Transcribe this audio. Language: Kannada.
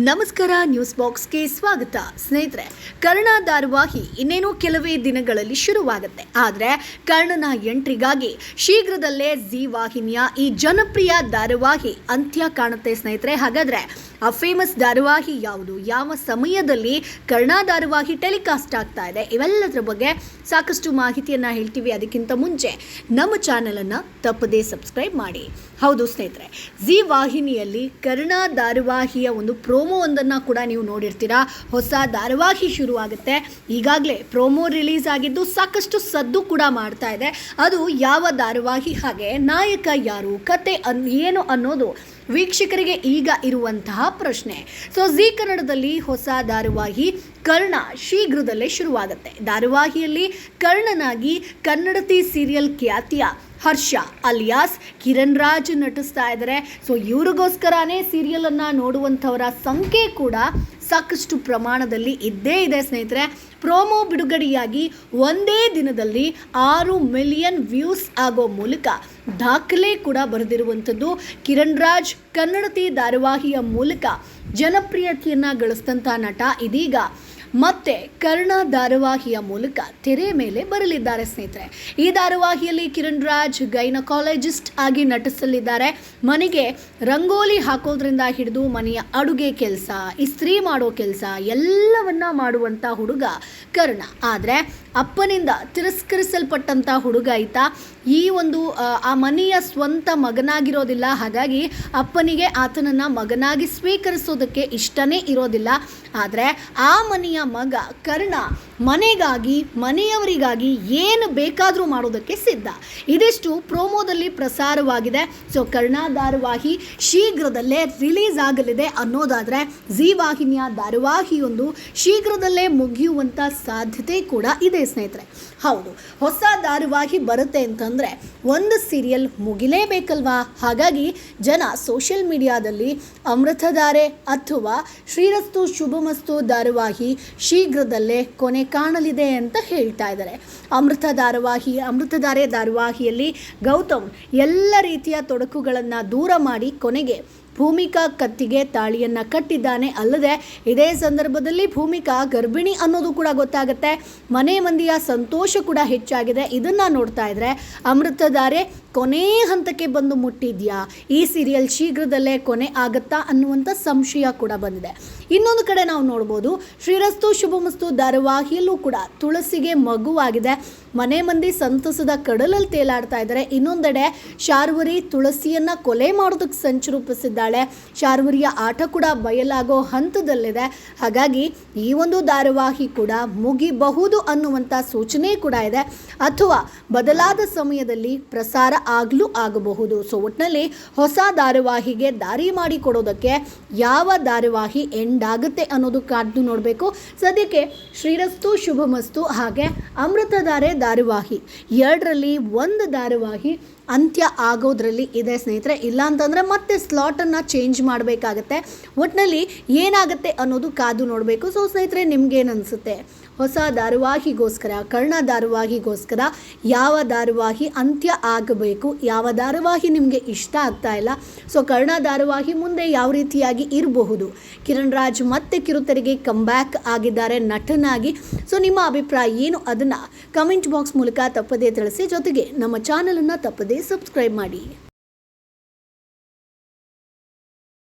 ನಮಸ್ಕಾರ, ನ್ಯೂಸ್ ಬಾಕ್ಸ್ಗೆ ಸ್ವಾಗತ. ಸ್ನೇಹಿತರೆ, ಕರ್ಣ ಧಾರಾವಾಹಿ ಇನ್ನೇನು ಕೆಲವೇ ದಿನಗಳಲ್ಲಿ ಶುರುವಾಗುತ್ತೆ. ಆದರೆ ಕರ್ಣನ ಎಂಟ್ರಿಗಾಗಿ ಶೀಘ್ರದಲ್ಲೇ ಜಿ ವಾಹಿನಿಯ ಈ ಜನಪ್ರಿಯ ಧಾರಾವಾಹಿ ಅಂತ್ಯ ಕಾಣುತ್ತೆ. ಸ್ನೇಹಿತರೆ, ಹಾಗಾದರೆ ಆ ಫೇಮಸ್ ಧಾರಾವಾಹಿ ಯಾವುದು, ಯಾವ ಸಮಯದಲ್ಲಿ ಕರ್ಣ ಧಾರಾವಾಹಿ ಟೆಲಿಕಾಸ್ಟ್ ಆಗ್ತಾ ಇದೆ, ಇವೆಲ್ಲದರ ಬಗ್ಗೆ ಸಾಕಷ್ಟು ಮಾಹಿತಿಯನ್ನು ಹೇಳ್ತೀವಿ. ಅದಕ್ಕಿಂತ ಮುಂಚೆ ನಮ್ಮ ಚಾನಲನ್ನು ತಪ್ಪದೇ ಸಬ್ಸ್ಕ್ರೈಬ್ ಮಾಡಿ. ಹೌದು ಸ್ನೇಹಿತರೆ, ಜಿ ವಾಹಿನಿಯಲ್ಲಿ ಕರ್ಣ ಧಾರಾವಾಹಿಯ ಒಂದು ಪ್ರೋಮೋ ಒಂದನ್ನು ಕೂಡ ನೀವು ನೋಡಿರ್ತೀರಾ. ಹೊಸ ಧಾರಾವಾಹಿ ಶುರುವಾಗುತ್ತೆ. ಈಗಾಗಲೇ ಪ್ರೋಮೋ ರಿಲೀಸ್ ಆಗಿದ್ದು ಸಾಕಷ್ಟು ಸದ್ದು ಕೂಡ ಮಾಡ್ತಾ ಇದೆ. ಅದು ಯಾವ ಧಾರಾವಾಹಿ, ಹಾಗೆ ನಾಯಕ ಯಾರು, ಕತೆ ಏನು ಅನ್ನೋದು ವೀಕ್ಷಕರಿಗೆ ಈಗ ಇರುವಂತಹ ಪ್ರಶ್ನೆ. ಸೊ ಜಿ ಕನ್ನಡದಲ್ಲಿ ಹೊಸ ಧಾರಾವಾಹಿ ಕರ್ಣ ಶೀಘ್ರದಲ್ಲೇ ಶುರುವಾಗುತ್ತೆ. ಧಾರಾವಾಹಿಯಲ್ಲಿ ಕರ್ಣನಾಗಿ ಕನ್ನಡತಿ ಸೀರಿಯಲ್ ಖ್ಯಾತಿಯ ಹರ್ಷ ಅಲಿಯಾಸ್ ಕಿರಣ್ ರಾಜ್ ನಟಿಸ್ತಾ ಇದ್ದಾರೆ. ಸೊ ಇವ್ರಿಗೋಸ್ಕರನೇ ಸೀರಿಯಲನ್ನು ನೋಡುವಂಥವರ ಸಂಖ್ಯೆ ಕೂಡ ಸಾಕಷ್ಟು ಪ್ರಮಾಣದಲ್ಲಿ ಇದ್ದೇ ಇದೆ. ಸ್ನೇಹಿತರೆ, ಪ್ರೋಮೋ ಬಿಡುಗಡೆಯಾಗಿ ಒಂದೇ ದಿನದಲ್ಲಿ 6 ಮಿಲಿಯನ್ ವ್ಯೂಸ್ ಆಗೋ ಮೂಲಕ ದಾಖಲೆ ಕೂಡ ಬರೆದಿರುವಂಥದ್ದು. ಕಿರಣ್ ರಾಜ್ ಕನ್ನಡತಿ ಧಾರಾವಾಹಿಯ ಮೂಲಕ ಜನಪ್ರಿಯತೆಯನ್ನು ಗಳಿಸಿದಂಥ ನಟ ಇದೀಗ ಮತ್ತೆ ಕರ್ಣ ಧಾರಾವಾಹಿಯ ಮೂಲಕ ತೆರೆ ಮೇಲೆ ಬರಲಿದ್ದಾರೆ. ಸ್ನೇಹಿತರೆ, ಈ ಧಾರಾವಾಹಿಯಲ್ಲಿ ಕಿರಣ್ ರಾಜ್ ಗೈನಕಾಲಜಿಸ್ಟ್ ಆಗಿ ನಟಿಸಲಿದ್ದಾರೆ. ಮನೆಗೆ ರಂಗೋಲಿ ಹಾಕೋದ್ರಿಂದ ಹಿಡಿದು ಮನೆಯ ಅಡುಗೆ ಕೆಲಸ, ಇಸ್ತ್ರಿ ಮಾಡೋ ಕೆಲಸ ಎಲ್ಲವನ್ನ ಮಾಡುವಂಥ ಹುಡುಗ ಕರ್ಣ. ಆದರೆ ಅಪ್ಪನಿಂದ ತಿರಸ್ಕರಿಸಲ್ಪಟ್ಟಂಥ ಹುಡುಗ ಈತ. ಈ ಒಂದು ಆ ಮನೆಯ ಸ್ವಂತ ಮಗನಾಗಿರೋದಿಲ್ಲ. ಹಾಗಾಗಿ ಅಪ್ಪನಿಗೆ ಆತನನ್ನು ಮಗನಾಗಿ ಸ್ವೀಕರಿಸೋದಕ್ಕೆ ಇಷ್ಟನೇ ಇರೋದಿಲ್ಲ. ಆದರೆ ಆ ಮನೆಯ ಮಗ ಕರ್ಣ ಮನೆಗಾಗಿ, ಮನೆಯವರಿಗಾಗಿ ಏನು ಬೇಕಾದರೂ ಮಾಡೋದಕ್ಕೆ ಸಿದ್ಧ. ಇದಿಷ್ಟು ಪ್ರೋಮೋದಲ್ಲಿ ಪ್ರಸಾರವಾಗಿದೆ. ಸೊ ಕರ್ಣ ಧಾರಾವಾಹಿ ಶೀಘ್ರದಲ್ಲೇ ರಿಲೀಸ್ ಆಗಲಿದೆ ಅನ್ನೋದಾದರೆ ಜಿ ವಾಹಿನಿಯ ಧಾರಾವಾಹಿಯೊಂದು ಶೀಘ್ರದಲ್ಲೇ ಮುಗಿಯುವಂಥ ಸಾಧ್ಯತೆ ಕೂಡ ಇದೆ. ಸ್ನೇಹಿತರೆ, ಹೌದು, ಹೊಸ ಧಾರಾವಾಹಿ ಬರುತ್ತೆ ಅಂತಂದರೆ ಒಂದು ಸೀರಿಯಲ್ ಮುಗಿಲೇಬೇಕಲ್ವಾ. ಹಾಗಾಗಿ ಜನ ಸೋಷಿಯಲ್ ಮೀಡಿಯಾದಲ್ಲಿ ಅಮೃತಧಾರೆ ಅಥವಾ ಶ್ರೀರಸ್ತು ಶುಭಮಸ್ತು ಧಾರಾವಾಹಿ ಶೀಘ್ರದಲ್ಲೇ ಕೊನೆ ಕಾಣಲಿದೆ ಅಂತ ಹೇಳ್ತಾ ಇದ್ದಾರೆ. ಅಮೃತಧಾರೆ ಧಾರಾವಾಹಿಯಲ್ಲಿ ಗೌತಮ್ ಎಲ್ಲ ರೀತಿಯ ತೊಡಕುಗಳನ್ನು ದೂರ ಮಾಡಿ ಕೊನೆಗೆ ಭೂಮಿಕಾ ಕತ್ತಿಗೆ ತಾಳಿಯನ್ನು ಕಟ್ಟಿದ್ದಾನೆ. ಅಲ್ಲದೆ ಇದೇ ಸಂದರ್ಭದಲ್ಲಿ ಭೂಮಿಕಾ ಗರ್ಭಿಣಿ ಅನ್ನೋದು ಕೂಡ ಗೊತ್ತಾಗುತ್ತೆ. ಮನೆ ಮಂದಿಯ ಸಂತೋಷ ಕೂಡ ಹೆಚ್ಚಾಗಿದೆ. ಇದನ್ನು ನೋಡ್ತಾ ಇದ್ರೆ ಅಮೃತಧಾರೆ ಕೊನೆ ಹಂತಕ್ಕೆ ಬಂದು ಮುಟ್ಟಿದ್ಯಾ, ಈ ಸೀರಿಯಲ್ ಶೀಘ್ರದಲ್ಲೇ ಕೊನೆ ಆಗುತ್ತಾ ಅನ್ನುವಂಥ ಸಂಶಯ ಕೂಡ ಬಂದಿದೆ. ಇನ್ನೊಂದು ಕಡೆ ನಾವು ನೋಡ್ಬೋದು, ಶ್ರೀರಸ್ತು ಶುಭಮಸ್ತು ಧಾರಾವಾಹಿಯಲ್ಲೂ ಕೂಡ ತುಳಸಿಗೆ ಮಗುವಾಗಿದೆ. ಮನೆ ಮಂದಿ ಸಂತಸದ ಕಡಲಲ್ಲಿ ತೇಲಾಡ್ತಾ ಇದ್ದಾರೆ. ಇನ್ನೊಂದೆಡೆ ಶಾರ್ವರಿ ತುಳಸಿಯನ್ನು ಕೊಲೆ ಮಾಡೋದಕ್ಕೆ ಸಂಚು ರೂಪಿಸಿದ್ದಾಳೆ. ಶಾರ್ವರಿಯ ಆಟ ಕೂಡ ಬಯಲಾಗೋ ಹಂತದಲ್ಲಿದೆ. ಹಾಗಾಗಿ ಈ ಒಂದು ಧಾರಾವಾಹಿ ಕೂಡ ಮುಗಿಬಹುದು ಅನ್ನುವಂಥ ಸೂಚನೆ ಕೂಡ ಇದೆ, ಅಥವಾ ಬದಲಾದ ಸಮಯದಲ್ಲಿ ಪ್ರಸಾರ ಆಗಬಹುದು. ಸೊ ಒಟ್ಟಿನಲ್ಲಿ ಹೊಸ ಧಾರಾವಾಹಿಗೆ ದಾರಿ ಮಾಡಿ ಕೊಡೋದಕ್ಕೆ ಯಾವ ಧಾರಾವಾಹಿ ಎಂಡ್ ಆಗುತ್ತೆ ಅನ್ನೋದು ಕಾದು ನೋಡಬೇಕು. ಸದ್ಯಕ್ಕೆ ಶ್ರೀರಸ್ತು ಶುಭಮಸ್ತು ಹಾಗೆ ಅಮೃತಧಾರೆ ಧಾರಾವಾಹಿ ಎರಡರಲ್ಲಿ ಒಂದು ಧಾರಾವಾಹಿ ಅಂತ್ಯ ಆಗೋದ್ರಲ್ಲಿ ಇದೆ ಸ್ನೇಹಿತರೆ. ಇಲ್ಲ ಅಂತಂದರೆ ಮತ್ತೆ ಸ್ಲಾಟನ್ನು ಚೇಂಜ್ ಮಾಡಬೇಕಾಗತ್ತೆ. ಒಟ್ಟಿನಲ್ಲಿ ಏನಾಗುತ್ತೆ ಅನ್ನೋದು ಕಾದು ನೋಡಬೇಕು. ಸೊ ಸ್ನೇಹಿತರೆ, ನಿಮ್ಗೇನು ಅನಿಸುತ್ತೆ? ಹೊಸ ಧಾರಾವಾಹಿಗೋಸ್ಕರ, ಕರ್ಣ ಧಾರಾವಾಹಿಗೋಸ್ಕರ ಯಾವ ಧಾರಾವಾಹಿ ಅಂತ್ಯ ಆಗಬೇಕು, ಯಾವ ಧಾರಾವಾಹಿ ನಿಮಗೆ ಇಷ್ಟ ಆಗ್ತಾ ಇಲ್ಲ? ಸೊ ಕರ್ಣ ಧಾರಾವಾಹಿ ಮುಂದೆ ಯಾವ ರೀತಿಯಾಗಿ ಇರಬಹುದು? ಕಿರಣ್ ರಾಜ್ ಮತ್ತೆ ಕಿರುತೆರೆಗೆ ಕಮ್ಬ್ಯಾಕ್ ಆಗಿದ್ದಾರೆ ನಟನಾಗಿ. ಸೊ ನಿಮ್ಮ ಅಭಿಪ್ರಾಯ ಏನು, ಅದನ್ನು ಕಮೆಂಟ್ ಬಾಕ್ಸ್ ಮೂಲಕ ತಪ್ಪದೇ ತಿಳಿಸಿ. ಜೊತೆಗೆ ನಮ್ಮ ಚಾನಲನ್ನು ತಪ್ಪದೇ ಸಬ್ಸ್ಕ್ರೈಬ್ ಮಾಡಿ.